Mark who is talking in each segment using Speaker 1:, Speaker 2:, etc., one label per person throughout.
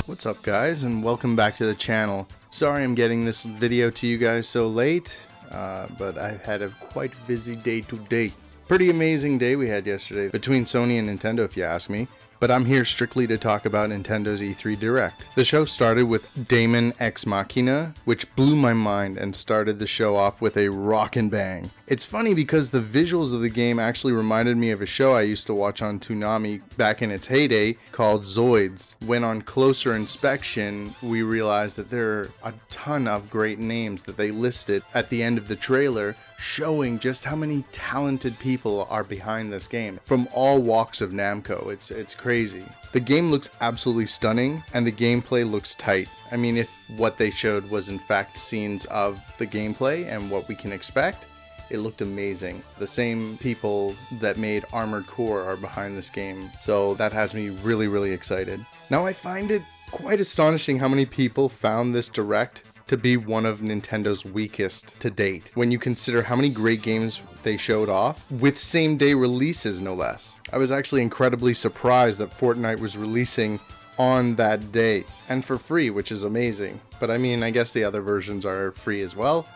Speaker 1: What's up guys, and welcome back to the channel. Sorry I'm getting this video to you guys so late, but I had a quite busy day today. Pretty amazing day we had yesterday between Sony and Nintendo if you ask me. But I'm here strictly to talk about Nintendo's E3 Direct. The show started with Daemon Ex Machina, which blew my mind and started the show off with a rockin' bang. It's funny because the visuals of the game actually reminded me of a show I used to watch on Toonami back in its heyday called Zoids. When on closer inspection, we realized that there are a ton of great names that they listed at the end of the trailer, showing just how many talented people are behind this game from all walks of Namco. It's crazy. The game looks absolutely stunning and the gameplay looks tight. I mean, if what they showed was in fact scenes of the gameplay and what we can expect, it looked amazing. The same people that made Armored Core are behind this game, so that has me really excited. Now I find it quite astonishing how many people found this Direct to be one of Nintendo's weakest to date, when you consider how many great games they showed off, with same-day releases no less. I was actually incredibly surprised that Fortnite was releasing on that day, and for free, which is amazing. But I mean, I guess the other versions are free as well,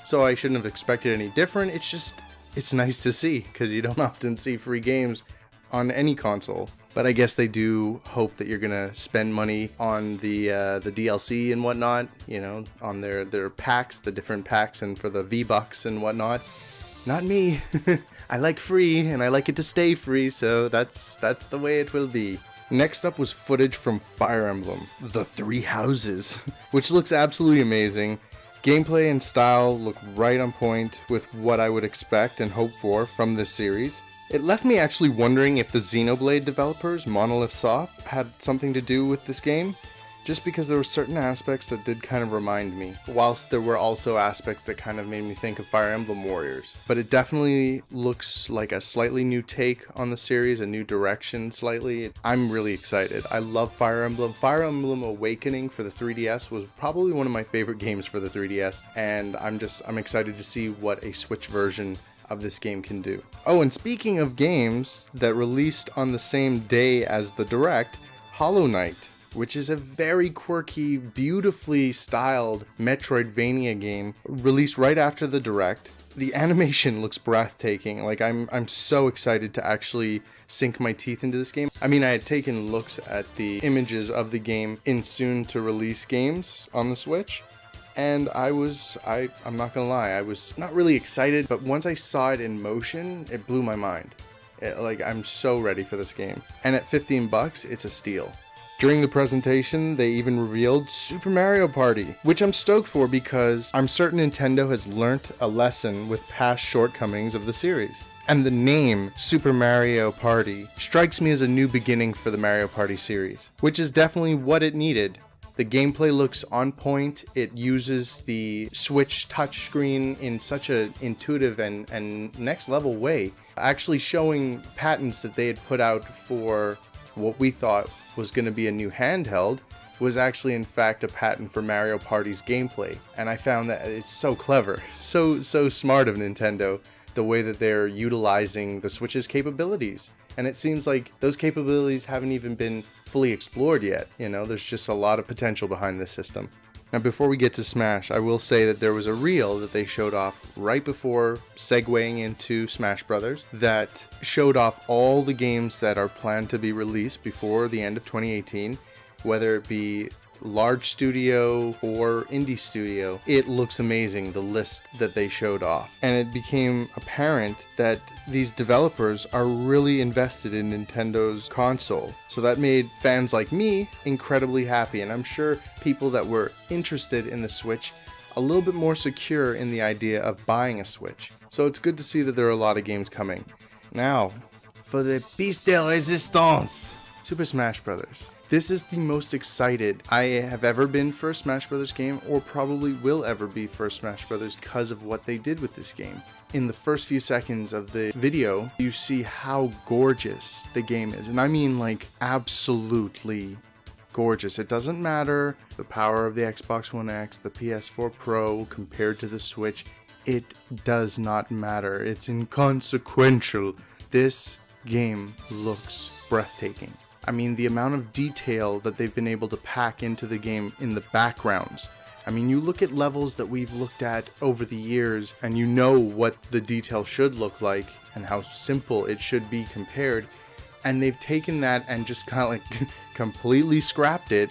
Speaker 1: so I shouldn't have expected any different. It's nice to see, because you don't often see free games on any console. But I guess they do hope that you're gonna spend money on the DLC and whatnot, you know, on their packs, the different packs, and for the V-Bucks and whatnot. Not me. I like free, and I like it to stay free, so that's the way it will be. Next up was footage from Fire Emblem, The Three Houses, which looks absolutely amazing. Gameplay and style look right on point with what I would expect and hope for from this series. It left me actually wondering if the Xenoblade developers, Monolith Soft, had something to do with this game, just because there were certain aspects that did kind of remind me, whilst there were also aspects that kind of made me think of Fire Emblem Warriors. But it definitely looks like a slightly new take on the series, a new direction slightly. I'm really excited. I love Fire Emblem. Fire Emblem Awakening for the 3DS was probably one of my favorite games for the 3DS, and I'm excited to see what a Switch version of this game can do. Oh, and speaking of games that released on the same day as the Direct, Hollow Knight, which is a very quirky, beautifully styled Metroidvania game, released right after the Direct. The animation looks breathtaking. Like, I'm so excited to actually sink my teeth into this game. I mean, I had taken looks at the images of the game in soon to release games on the Switch, and I'm not gonna lie, I was not really excited, but once I saw it in motion, it blew my mind. I'm so ready for this game. And at $15, it's a steal. During the presentation, they even revealed Super Mario Party, which I'm stoked for because I'm certain Nintendo has learnt a lesson with past shortcomings of the series. And the name Super Mario Party strikes me as a new beginning for the Mario Party series, which is definitely what it needed. The gameplay looks on point. It uses the Switch touchscreen in such an intuitive and next level way, actually showing patents that they had put out for what we thought was going to be a new handheld was actually in fact a patent for Mario Party's gameplay. And I found that it's so clever, so smart of Nintendo, the way that they're utilizing the Switch's capabilities. And it seems like those capabilities haven't even been fully explored yet. You know, there's just a lot of potential behind this system. Now, before we get to Smash, I will say that there was a reel that they showed off right before segueing into Smash Brothers that showed off all the games that are planned to be released before the end of 2018, whether it be large studio or indie studio. It looks amazing, the list that they showed off, and it became apparent that these developers are really invested in Nintendo's console, so that made fans like me incredibly happy, and I'm sure people that were interested in the Switch a little bit more secure in the idea of buying a Switch. So it's good to see that there are a lot of games coming. Now for the piece de resistance, Super Smash Brothers. This is the most excited I have ever been for a Smash Brothers game, or probably will ever be for a Smash Brothers, because of what they did with this game. In the first few seconds of the video, you see how gorgeous the game is. And I mean, like, absolutely gorgeous. It doesn't matter the power of the Xbox One X, the PS4 Pro compared to the Switch. It does not matter. It's inconsequential. This game looks breathtaking. I mean, the amount of detail that they've been able to pack into the game in the backgrounds. I mean, you look at levels that we've looked at over the years and you know what the detail should look like and how simple it should be compared. And they've taken that and just kind of like completely scrapped it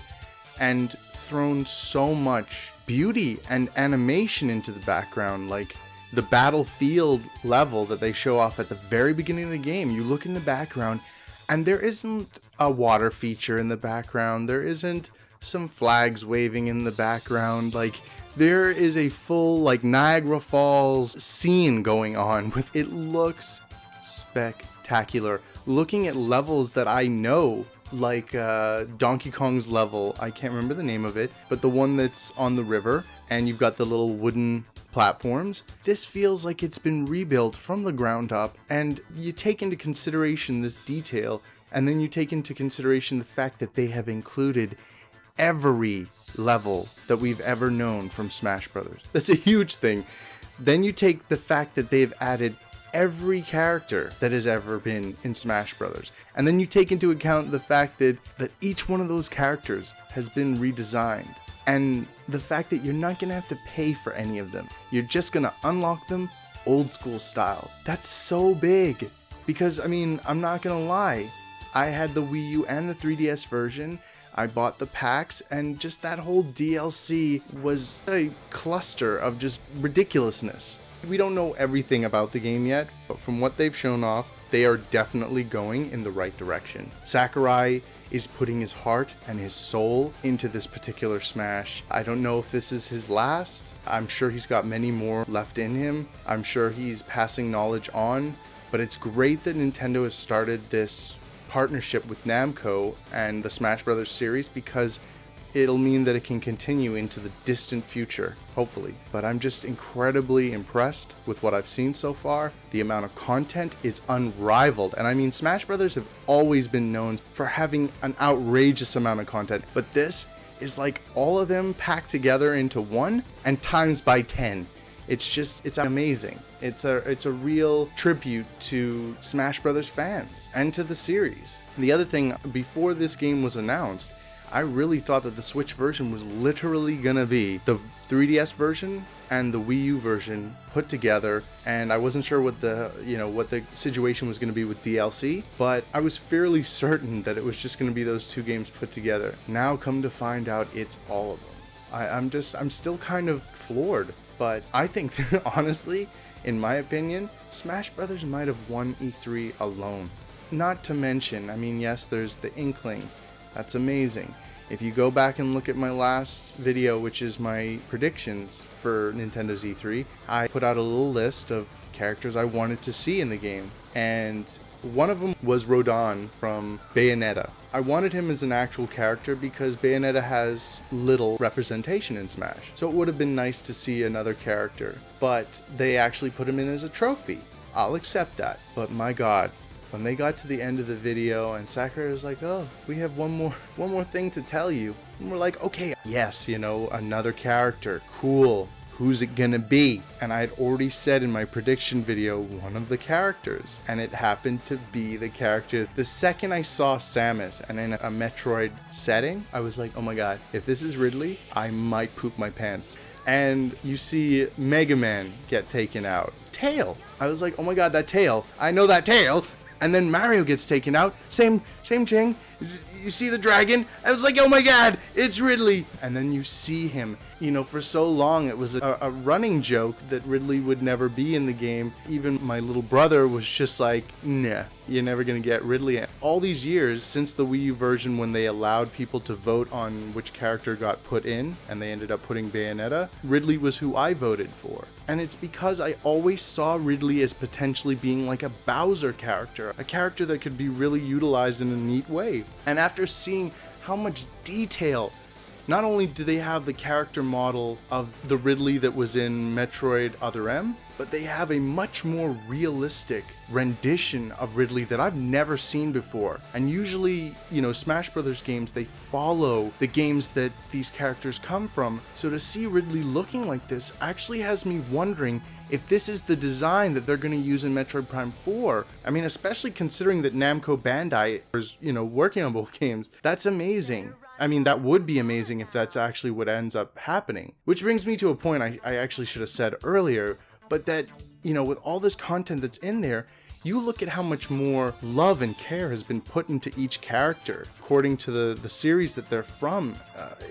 Speaker 1: and thrown so much beauty and animation into the background. Like the battlefield level that they show off at the very beginning of the game, you look in the background and there isn't a water feature in the background. There isn't some flags waving in the background. Like there is a full like Niagara Falls scene going on with it. Looks spectacular. Looking at levels that I know, like Donkey Kong's level, I can't remember the name of it, but the one that's on the river and you've got the little wooden platforms. This feels like it's been rebuilt from the ground up, and you take into consideration this detail, and then you take into consideration the fact that they have included every level that we've ever known from Smash Brothers. That's a huge thing. Then you take the fact that they've added every character that has ever been in Smash Brothers, and then you take into account the fact that each one of those characters has been redesigned, and the fact that you're not gonna have to pay for any of them. You're just gonna unlock them old school style. That's so big, because I mean, I'm not gonna lie, I had the Wii U and the 3DS version. I bought the packs, and just that whole DLC was a cluster of just ridiculousness. We don't know everything about the game yet, but from what they've shown off, they are definitely going in the right direction. Sakurai is putting his heart and his soul into this particular Smash. I don't know if this is his last. I'm sure he's got many more left in him. I'm sure he's passing knowledge on, but it's great that Nintendo has started this partnership with Namco and the Smash Brothers series, because it'll mean that it can continue into the distant future, hopefully. But I'm just incredibly impressed with what I've seen so far. The amount of content is unrivaled. And I mean, Smash Brothers have always been known for having an outrageous amount of content, but this is like all of them packed together into one and times by 10. It's amazing. It's a real tribute to Smash Brothers fans and to the series. And the other thing, before this game was announced, I really thought that the Switch version was literally gonna be the 3DS version and the Wii U version put together, and I wasn't sure what the situation was gonna be with DLC, but I was fairly certain that it was just gonna be those two games put together. Now come to find out, it's all of them. I'm still kind of floored, but I think honestly, in my opinion, Smash Brothers might have won E3 alone. Not to mention, I mean, yes, there's the Inkling. That's amazing. If you go back and look at my last video, which is my predictions for Nintendo's E3, I put out a little list of characters I wanted to see in the game, and one of them was Rodon from Bayonetta. I wanted him as an actual character because Bayonetta has little representation in Smash, so it would have been nice to see another character, but they actually put him in as a trophy. I'll accept that, but my god, when they got to the end of the video and Sakurai was like, oh, we have one more thing to tell you. And we're like, okay, yes, another character, cool. Who's it gonna be? And I had already said in my prediction video, one of the characters, and it happened to be the character. The second I saw Samus and in a Metroid setting, I was like, oh my god, if this is Ridley, I might poop my pants. And you see Mega Man get taken out. Tail. I was like, oh my god, that Tail. I know that Tail. And then Mario gets taken out. Same thing. You see the dragon? I was like, oh my god, it's Ridley. And then you see him. For so long it was a running joke that Ridley would never be in the game. Even my little brother was just like, nah, you're never gonna get Ridley. All these years since the Wii U version, when they allowed people to vote on which character got put in, and they ended up putting Bayonetta, Ridley was who I voted for. And it's because I always saw Ridley as potentially being like a Bowser character, a character that could be really utilized in a neat way. And after seeing how much detail Not only do they have the character model of the Ridley that was in Metroid Other M, but they have a much more realistic rendition of Ridley that I've never seen before. And usually, you know, Smash Brothers games, they follow the games that these characters come from. So to see Ridley looking like this actually has me wondering if this is the design that they're going to use in Metroid Prime 4. I mean, especially considering that Namco Bandai is, you know, working on both games. That's amazing. I mean, that would be amazing if that's actually what ends up happening. Which brings me to a point I actually should have said earlier, but that, you know, with all this content that's in there, you look at how much more love and care has been put into each character according to the series that they're from.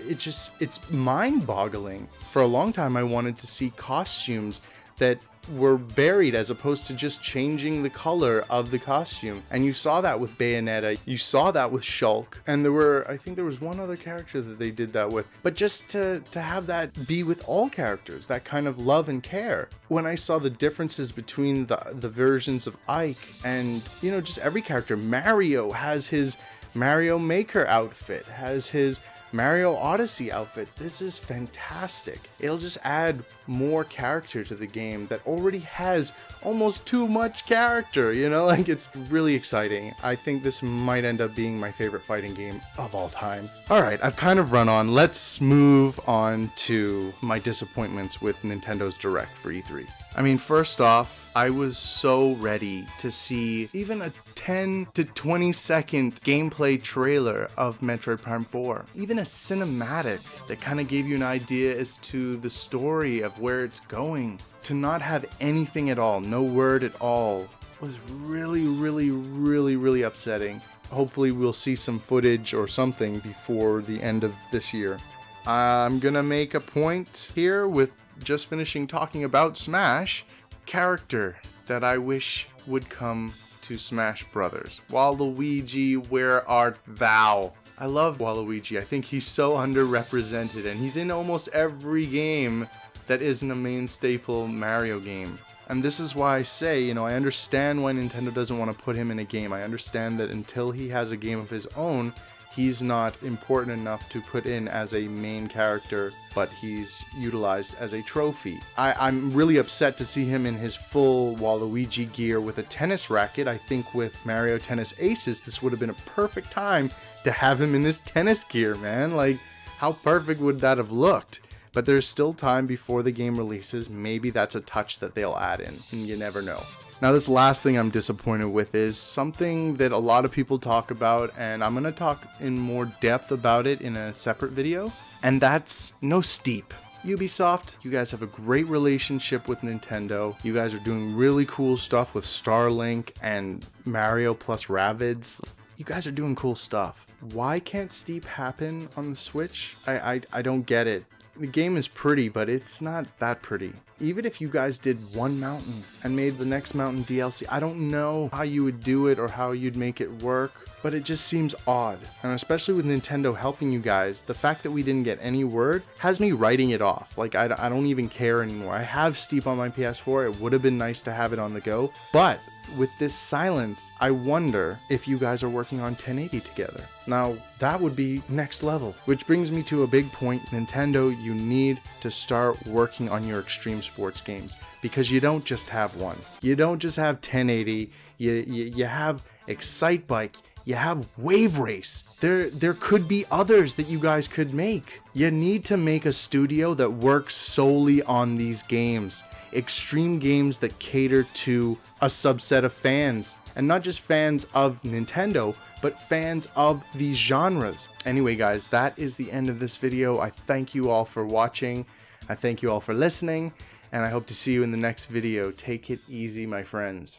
Speaker 1: It's mind-boggling. For a long time, I wanted to see costumes that were varied as opposed to just changing the color of the costume. And you saw that with Bayonetta, you saw that with Shulk, and I think there was one other character that they did that with. But just to have that be with all characters, that kind of love and care. When I saw the differences between the versions of Ike and, you know, just every character. Mario has his Mario Maker outfit, has his Mario Odyssey outfit. This is fantastic. It'll just add more character to the game that already has almost too much character, you know, like it's really exciting. I think this might end up being my favorite fighting game of all time. All right, I've kind of run on. Let's move on to my disappointments with Nintendo's Direct for E3. I mean, first off, I was so ready to see even a 10 to 20 second gameplay trailer of Metroid Prime 4. Even a cinematic that kind of gave you an idea as to the story of where it's going. To not have anything at all, no word at all, was really upsetting. Hopefully we'll see some footage or something before the end of this year. I'm gonna make a point here with just finishing talking about Smash. Character that I wish would come to Smash Brothers. Waluigi, where art thou? I love Waluigi. I think he's so underrepresented, and he's in almost every game that isn't a main staple Mario game. And this is why I say, you know, I understand why Nintendo doesn't want to put him in a game. I understand that until he has a game of his own, he's not important enough to put in as a main character, but he's utilized as a trophy. I'm really upset to see him in his full Waluigi gear with a tennis racket. I think with Mario Tennis Aces, this would have been a perfect time to have him in his tennis gear, man. Like, how perfect would that have looked? But there's still time before the game releases. Maybe that's a touch that they'll add in, and you never know. Now, this last thing I'm disappointed with is something that a lot of people talk about, and I'm going to talk in more depth about it in a separate video, and that's no Steep. Ubisoft, you guys have a great relationship with Nintendo. You guys are doing really cool stuff with Starlink and Mario plus Rabbids. You guys are doing cool stuff. Why can't Steep happen on the Switch? I don't get it. The game is pretty, but it's not that pretty. Even if you guys did one mountain and made the next mountain DLC, I don't know how you would do it or how you'd make it work, but it just seems odd. And especially with Nintendo helping you guys, the fact that we didn't get any word has me writing it off. Like, I don't even care anymore. I have Steep on my PS4. It would have been nice to have it on the go, but with this silence, I wonder if you guys are working on 1080 together. Now, that would be next level. Which brings me to a big point. Nintendo, you need to start working on your extreme sports games, because you don't just have one. You don't just have 1080. You have Excite Bike. You have Wave Race. There could be others that you guys could make. You need to make a studio that works solely on these games. Extreme games that cater to a subset of fans, and not just fans of Nintendo, but fans of these genres. Anyway, guys, that is the end of this video. I thank you all for watching. I thank you all for listening, and I hope to see you in the next video. Take it easy, my friends.